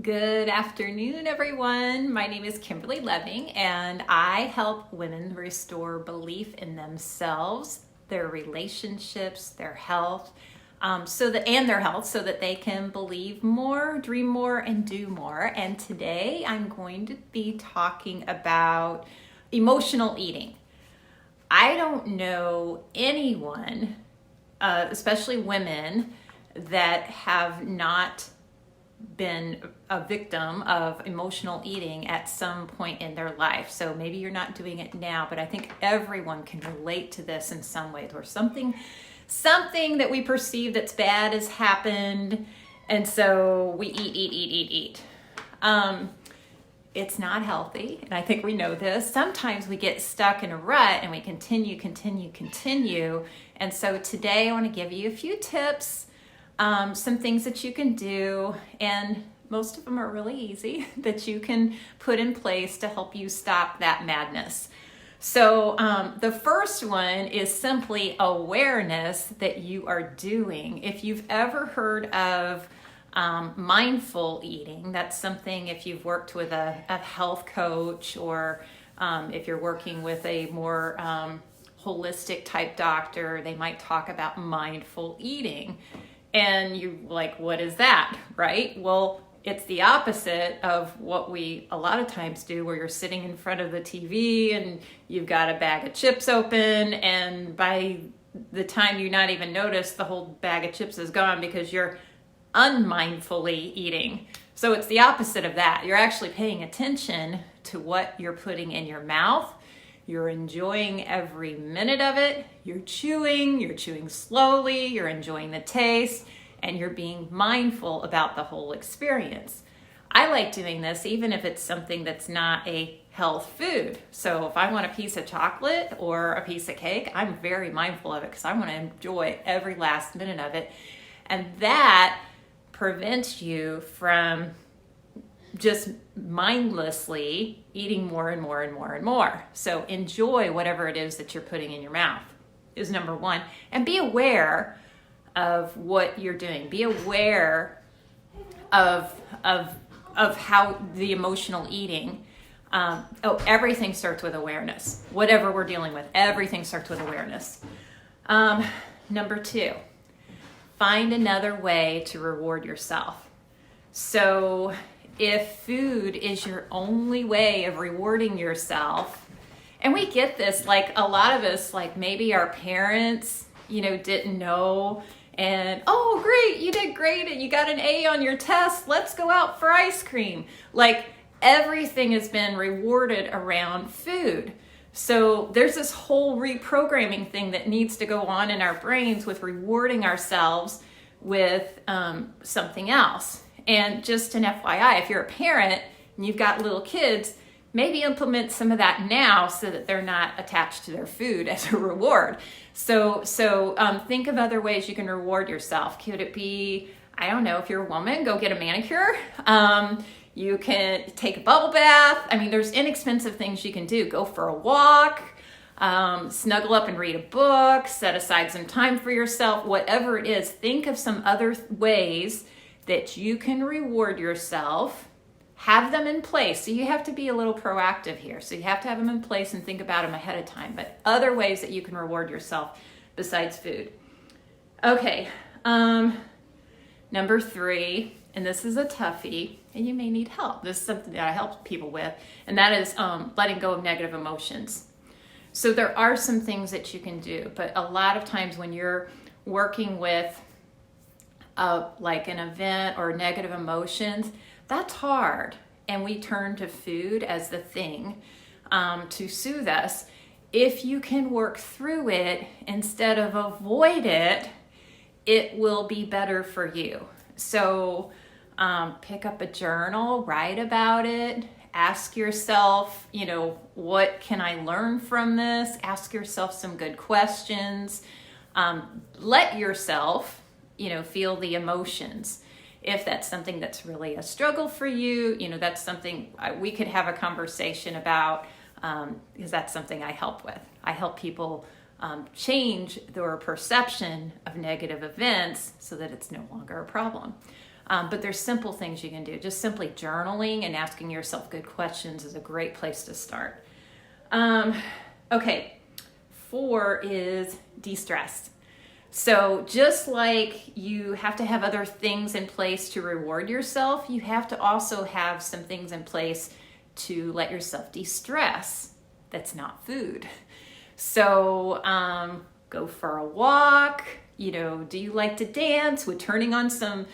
Good afternoon, everyone. My name is Kimberly Lebbing, and I help women restore belief in themselves, their relationships, their health, so that they can believe more, dream more, and do more. And today, I'm going to be talking about emotional eating. I don't know anyone, especially women, that have not been a victim of emotional eating at some point in their life. So maybe you're not doing it now, but I think everyone can relate to this in some ways, where something that we perceive that's bad has happened, and so we eat. It's not healthy, and I think we know this. Sometimes we get stuck in a rut and we continue. And so today I want to give you a few tips, some things that you can do, and most of them are really easy, that you can put in place to help you stop that madness. So the first one is simply awareness that you are doing. If you've ever heard of mindful eating, that's something, if you've worked with a health coach, or if you're working with a more holistic type doctor, they might talk about mindful eating. And you're like, what is that, right? Well, it's the opposite of what we a lot of times do, where you're sitting in front of the TV and you've got a bag of chips open, and by the time you not even notice, the whole bag of chips is gone because you're unmindfully eating. So it's the opposite of that. You're actually paying attention to what you're putting in your mouth. You're enjoying every minute of it. You're chewing slowly, you're enjoying the taste, and you're being mindful about the whole experience. I like doing this even if it's something that's not a health food. So if I want a piece of chocolate or a piece of cake, I'm very mindful of it because I want to enjoy every last minute of it. And that prevents you from just mindlessly eating more and more. So enjoy whatever it is that you're putting in your mouth is number one. And be aware of what you're doing. Be aware of how the emotional eating, everything starts with awareness. Whatever we're dealing with, everything starts with awareness. Number two, find another way to reward yourself. So if food is your only way of rewarding yourself, and we get this, like a lot of us, like maybe our parents, didn't know, and oh, great, you did great, and you got an A on your test, let's go out for ice cream. Like everything has been rewarded around food. So there's this whole reprogramming thing that needs to go on in our brains with rewarding ourselves with something else. And just an FYI, if you're a parent and you've got little kids, maybe implement some of that now so that they're not attached to their food as a reward. So think of other ways you can reward yourself. Could it be, I don't know, if you're a woman, go get a manicure. You can take a bubble bath. I mean, there's inexpensive things you can do. Go for a walk, snuggle up and read a book, set aside some time for yourself, whatever it is. Think of some other ways that you can reward yourself. Have them in place. So you have to be a little proactive here. So you have to have them in place and think about them ahead of time. But other ways that you can reward yourself besides food. Okay, number three, and this is a toughie, and you may need help. This is something that I help people with, and that is letting go of negative emotions. So there are some things that you can do, but a lot of times when you're working with like an event or negative emotions, that's hard. And we turn to food as the thing to soothe us. If you can work through it instead of avoid it, it will be better for you. So pick up a journal, write about it, ask yourself, what can I learn from this? Ask yourself some good questions. Let yourself feel the emotions. If that's something that's really a struggle for you, that's something we could have a conversation about, because that's something I help with. I help people change their perception of negative events so that it's no longer a problem. But there's simple things you can do. Just simply journaling and asking yourself good questions is a great place to start. Okay, 4 is de-stress. So just like you have to have other things in place to reward yourself, you have to also have some things in place to let yourself de-stress. That's not food. So go for a walk. You know, do you like to dance? Would turning on some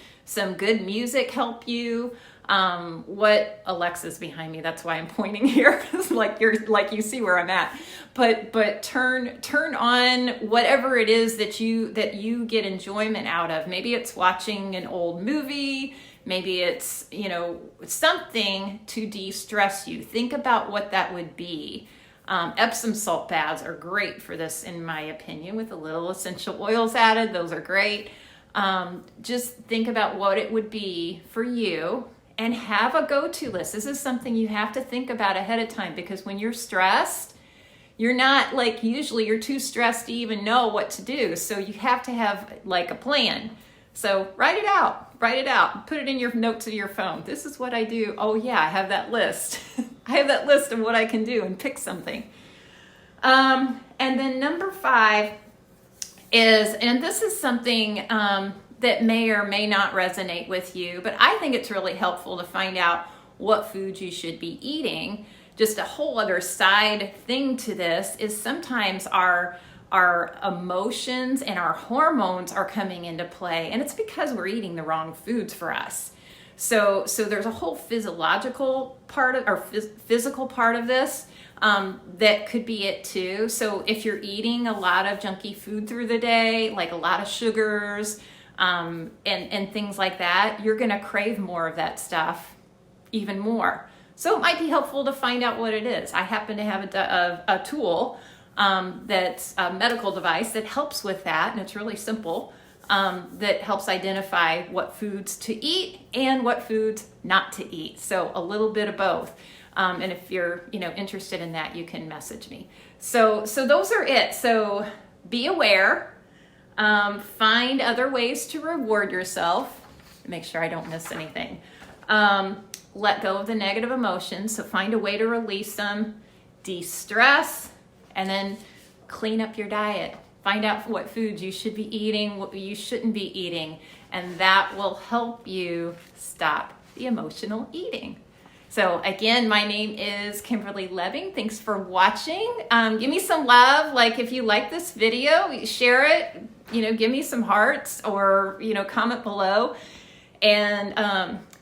good music help you? What Alexa's behind me, that's why I'm pointing here, because like you see where I'm at. But turn on whatever it is that you get enjoyment out of. Maybe it's watching an old movie, maybe it's, you know, something to de-stress you. Think about what that would be. Epsom salt baths are great for this, in my opinion, with a little essential oils added. Those are great. Just think about what it would be for you and have a go-to list. This is something you have to think about ahead of time, because when you're stressed, you're not like, usually you're too stressed to even know what to do. So you have to have like a plan. So write it out, put it in your notes of your phone. This is what I do. Oh yeah, I have that list. I have that list of what I can do, and pick something. And then number 5 is, and this is something that may or may not resonate with you, but I think it's really helpful to find out what foods you should be eating. Just a whole other side thing to this is sometimes our emotions and our hormones are coming into play, and it's because we're eating the wrong foods for us. So there's a whole physiological part of, or physical part of this that could be it too. So if you're eating a lot of junky food through the day, like a lot of sugars and things like that, you're gonna crave more of that stuff even more. So it might be helpful to find out what it is. I happen to have a tool that's a medical device that helps with that, and it's really simple, that helps identify what foods to eat and what foods not to eat. So a little bit of both. And if you're, interested in that, you can message me. So those are it. So be aware, find other ways to reward yourself. Make sure I don't miss anything. Let go of the negative emotions. So find a way to release them, de-stress, and then clean up your diet. Find out what foods you should be eating, what you shouldn't be eating, and that will help you stop the emotional eating. So again, my name is Kimberly Lebbing. Thanks for watching. Give me some love. Like if you like this video, share it, give me some hearts, or, comment below. And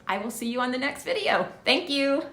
I will see you on the next video. Thank you.